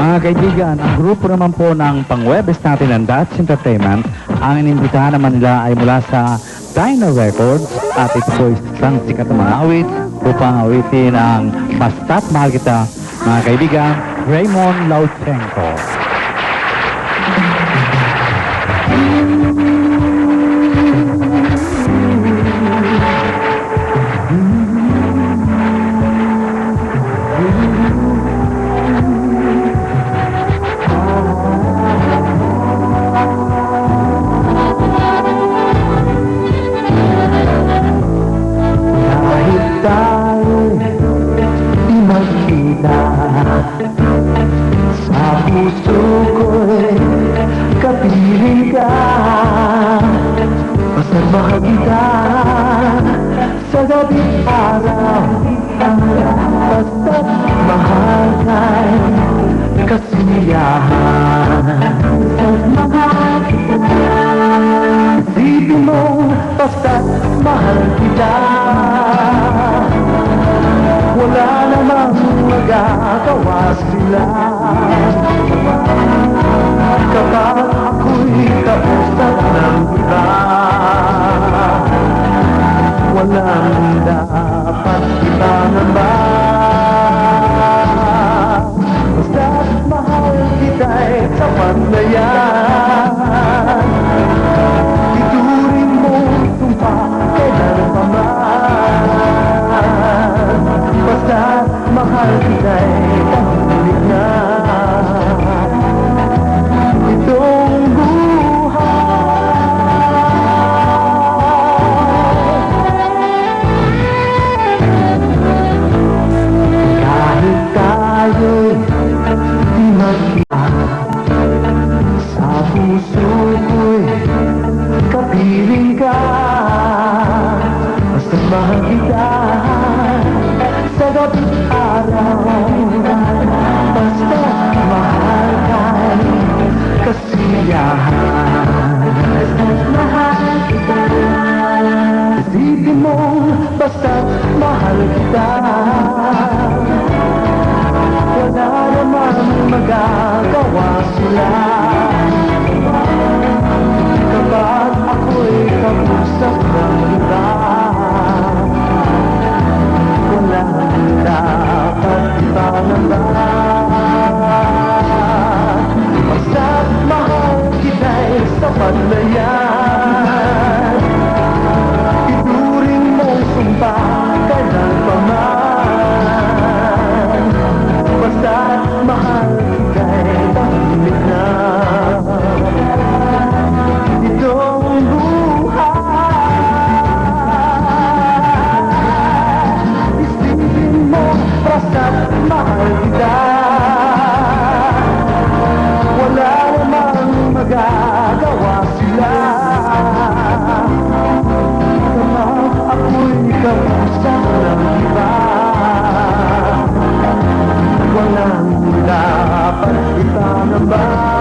Mga kaibigan, ang grupo naman po ng pang-webes natin ng Dutch Entertainment, ang inimbitahan naman nila ay mula sa Dino Records at ito po isang sikat na mga awit upang awitin ang Basta't Mahal Kita, mga kaibigan, Raymond Lauchenko. Sa puso ko'y kapiling ka, basta't mahal kita sa gabi't araw, basta't mahal ka'y kasiyahan. Basta't mahal kita, isipin mo, basta't mahal kita, wala namang magagawa sila. Kapag ako'y kausap ng iba, walang dapat ipangamba. Basta't mahal kita'y sapat na yan. Ituring mo itong kailan pa man. Basta't mahal kita'y pahulit na. Itong buhay, kahit tayo'y di magkita, sa puso ko'y kapiling ka, basta't mahal kita sa gabi't araw, basta't mahal ka'y kasiyahan. Basta't mahal kita, isipin mo, basta't mahal kita, wala naman magagawa sila. Kapag ako'y kausap ng iba, walang dapat ipangamba. Basta't mahal kita'y sapat na yan. Ituring mong sumpa kailan pa man. Basta't mahal kita'y tahimik na. Itong buhay, isipin mo, basta't mahal kita, wala namang magagawa sila. Kapag ako'y kausap ng iba, walang dapat ipangamba.